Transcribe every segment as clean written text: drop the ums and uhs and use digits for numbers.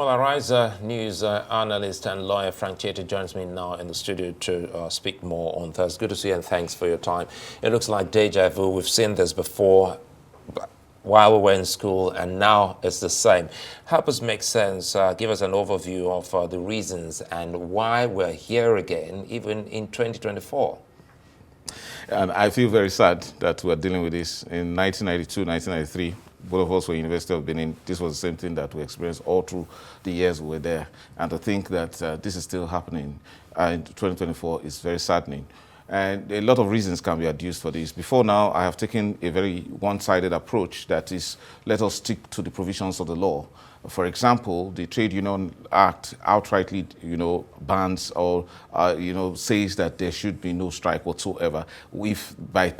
Well, our news analyst and lawyer Frank Tietie joins me now in the studio to speak more on this. Good to see you and thanks for your time. It looks like deja vu. We've seen this before while we were in school, and now it's the same. Help us make sense. Give us an overview of the reasons and why we're here again, even in 2024. And I feel very sad that we're dealing with this. In 1992, 1993, both of us were University of Benin. This was the same thing that we experienced all through the years we were there. And to think that this is still happening in 2024 is very saddening. And a lot of reasons can be adduced for this. Before now, I have taken a very one-sided approach, that is, let us stick to the provisions of the law. For example, the Trade Union Act outrightly, bans or, says that there should be no strike whatsoever by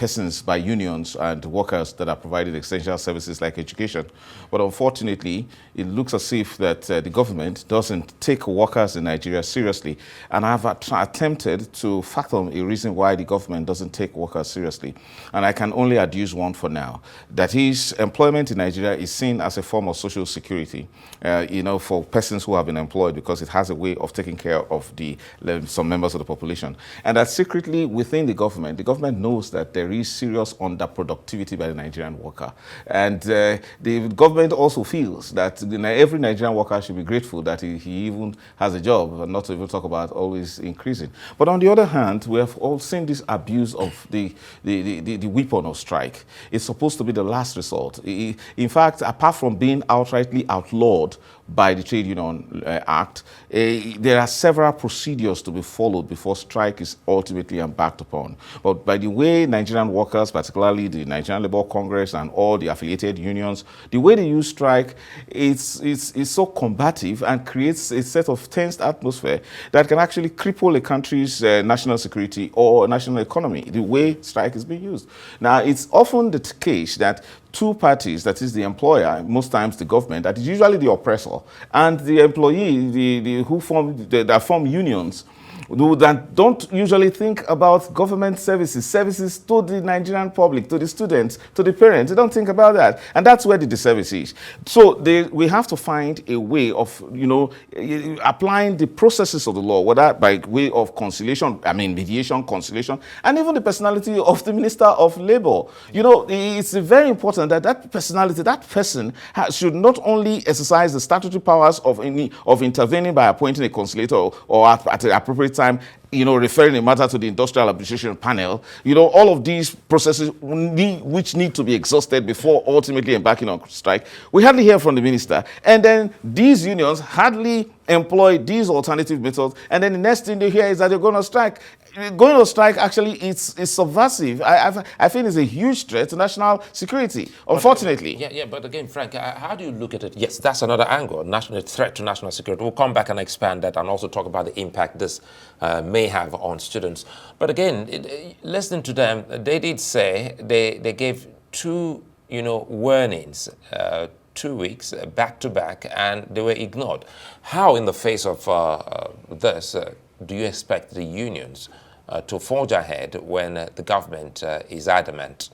unions and workers that are providing essential services like education. But unfortunately, it looks as if that the government doesn't take workers in Nigeria seriously. And I've attempted to fathom a reason why the government doesn't take workers seriously. And I can only adduce one for now. That is, employment in Nigeria is seen as a form of social security. For persons who have been employed, because it has a way of taking care of some members of the population. And that secretly within the government knows that there is serious underproductivity by the Nigerian worker. And the government also feels that every Nigerian worker should be grateful that he even has a job, and not to even talk about always increasing. But on the other hand, we have all seen this abuse of the weapon of strike. It's supposed to be the last resort. In fact, apart from being outrightly outlawed by the Trade Union Act, there are several procedures to be followed before strike is ultimately embarked upon. But by the way Nigerian workers, particularly the Nigerian Labour Congress and all the affiliated unions, the way they use strike is so combative and creates a set of tensed atmosphere that can actually cripple a country's national security or national economy, the way strike is being used. Now, it's often the case that two parties, that is the employer, most times the government, that is usually the oppressor, and the employee, that form unions, that don't usually think about government services to the Nigerian public, to the students, to the parents. They don't think about that. And that's where the disservice is. So we have to find a way of, applying the processes of the law, whether by way of mediation, conciliation, and even the personality of the Minister of Labour. It's very important that that person should not only exercise the statutory powers of intervening by appointing a conciliator or at the appropriate time, referring a matter to the industrial arbitration panel, all of these processes which need to be exhausted before ultimately embarking on strike. We hardly hear from the minister. And then these unions hardly employ these alternative methods. And then the next thing they hear is that they're going to strike. Going on strike actually is subversive. I think it's a huge threat to national security, unfortunately. But again, Frank, how do you look at it? Yes, that's another angle, national threat to national security. We'll come back and expand that and also talk about the impact this may have on students. But again, listening to them, they did say they gave two, warnings, 2 weeks back to back, and they were ignored. How, in the face of this, do you expect the unions to forge ahead when the government is adamant?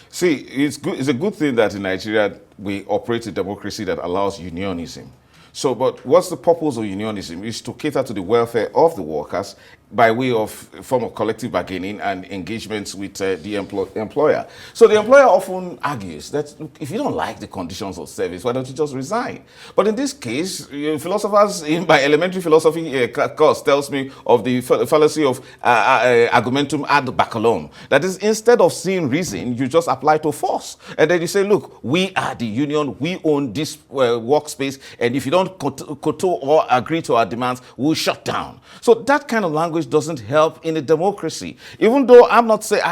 See, it's a good thing that in Nigeria we operate a democracy that allows unionism. So, but what's the purpose of unionism? Is to cater to the welfare of the workers by way of a form of collective bargaining and engagements with the employer. So the employer often argues that, look, if you don't like the conditions of service, why don't you just resign? But in this case, philosophers by elementary philosophy course tells me of the fallacy of argumentum ad baculum. That is, instead of seeing reason, you just apply to force. And then you say, look, we are the union, we own this workspace, and if you don't kowtow or agree to our demands, we'll shut down. So that kind of language doesn't help in a democracy. Even though I'm not saying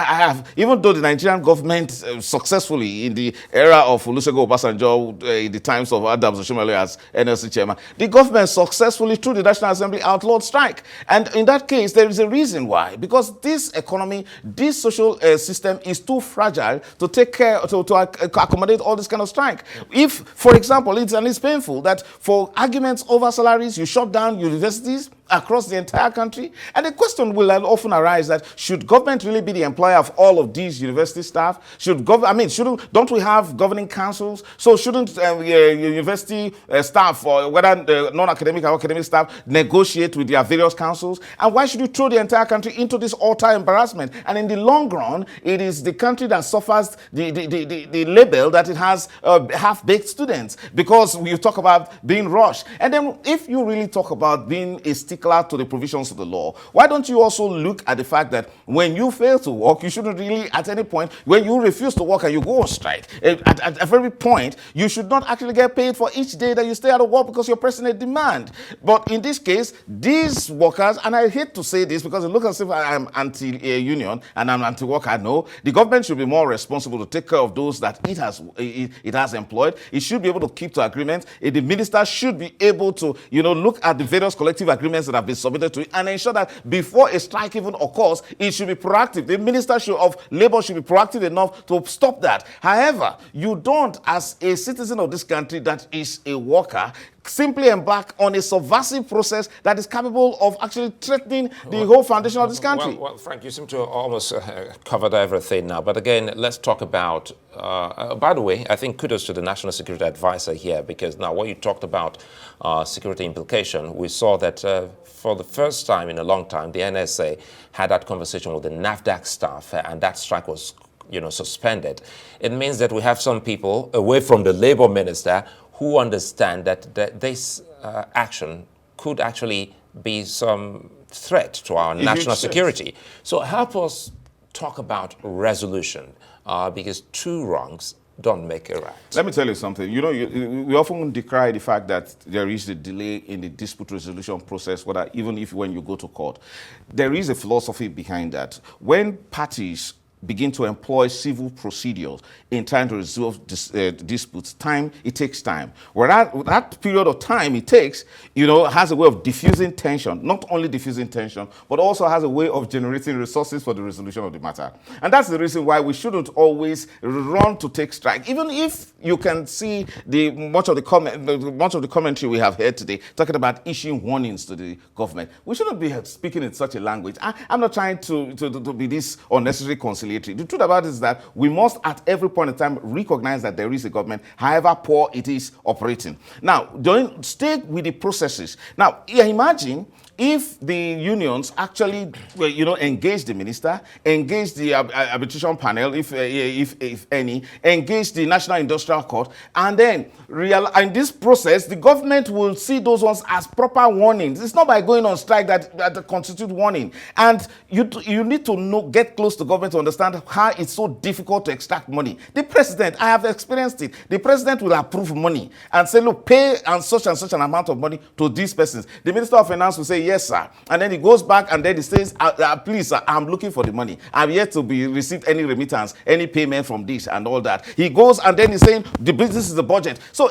even though the Nigerian government successfully in the era of Olusegun Obasanjo, in the times of Adams Oshiomhole as NLC chairman, the government successfully through the National Assembly outlawed strike. And in that case, there is a reason why. Because this economy, this social system is too fragile to take care, to accommodate all this kind of strike. If, for example, it's painful that for arguments over salaries, you shut down universities, across the entire country? And the question will often arise that should government really be the employer of all of these university staff? Don't we have governing councils? So shouldn't university staff, or whether non-academic or academic staff, negotiate with their various councils? And why should you throw the entire country into this utter embarrassment? And in the long run, it is the country that suffers the label that it has half-baked students, because you talk about being rushed. And then if you really talk about being a stickler to the provisions of the law, why don't you also look at the fact that when you fail to work, you shouldn't really, at any point, when you refuse to work and you go on strike, at every point, you should not actually get paid for each day that you stay out of work because you're pressing a demand. But in this case, these workers, and I hate to say this because it looks as if I'm anti-union and I'm anti-work, I know, the government should be more responsible to take care of those that it has employed. It should be able to keep to agreements. The minister should be able to, look at the various collective agreements that have been submitted to it and ensure that before a strike even occurs, it should be proactive. The minister of labor should be proactive enough to stop that. However, you don't, as a citizen of this country that is a worker, simply embark on a subversive process that is capable of actually threatening the whole foundation of this country. Well, Frank, you seem to almost covered everything now. But again, let's talk about, by the way, I think kudos to the National Security Advisor here, because now what you talked about security implication, we saw that for the first time in a long time, the NSA had that conversation with the NAFDAC staff, and that strike was suspended. It means that we have some people away from the labor minister who understand that this action could actually be some threat to our national security. So help us talk about resolution, because two wrongs don't make a right. Let me tell you something. We often decry the fact that there is a delay in the dispute resolution process, even when you go to court. There is a philosophy behind that. When parties begin to employ civil procedures in trying to resolve disputes, it takes time. Whereas that period of time it takes, has a way of diffusing tension, not only diffusing tension, but also has a way of generating resources for the resolution of the matter. And that's the reason why we shouldn't always run to take strike. Even if you can see much of the commentary we have heard today talking about issuing warnings to the government, we shouldn't be speaking in such a language. I'm not trying to be this unnecessary conciliatory. The truth about it is that we must, at every point in time, recognize that there is a government, however poor it is operating. Now, stay with the processes. Now, imagine if the unions actually, engage the minister, engage the arbitration panel, if any, engage the National Industrial Court, and then in this process, the government will see those ones as proper warnings. It's not by going on strike that constitute warning. And you need to get close to government to understand how it's so difficult to extract money. The president, I have experienced it. The president will approve money and say, look, pay and such an amount of money to these persons. The Minister of Finance will say, yes, sir. And then he goes back and then he says, please, sir, I'm looking for the money. I'm yet to be received any remittance, any payment from this and all that. He goes and then he's saying, this is the budget. So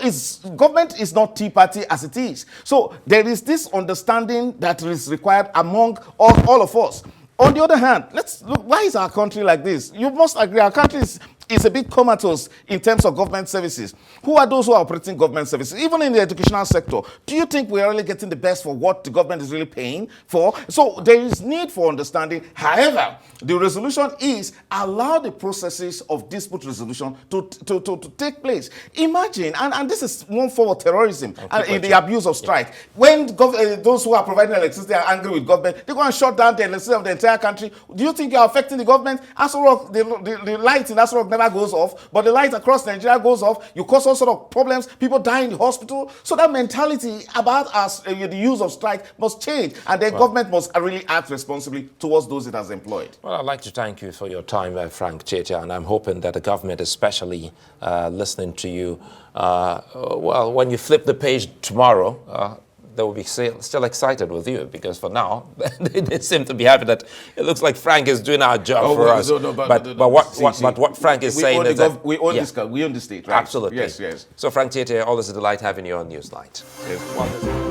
government is not tea party as it is. So there is this understanding that is required among all of us. On the other hand, let's look, why is our country like this? You must agree, our country is a bit comatose in terms of government services. Who are those who are operating government services? Even in the educational sector, do you think we are really getting the best for what the government is really paying for? So there is need for understanding. However, the resolution is allow the processes of dispute resolution to take place. Imagine, and this is one form of terrorism and in the abuse of strike. When those who are providing electricity are angry with government, they go and shut down the electricity of the entire country. Do you think you are affecting the government? Aso Rock, the light in Aso Rock never goes off, but the light across Nigeria goes off. You cause all sort of problems. People die in the hospital. So that mentality about the use of strike must change, and the government must really act responsibly towards those it has employed. Well, I'd like to thank you for your time, Frank Tietie, and I'm hoping that the government, especially listening to you, well, when you flip the page tomorrow, they will be still excited with you, because for now, they seem to be happy that it looks like Frank is doing our job for us. But what Frank is saying is that we own this state, right? Absolutely. Yes. So Frank Tietie, always a delight having you on Newsnight. Yes.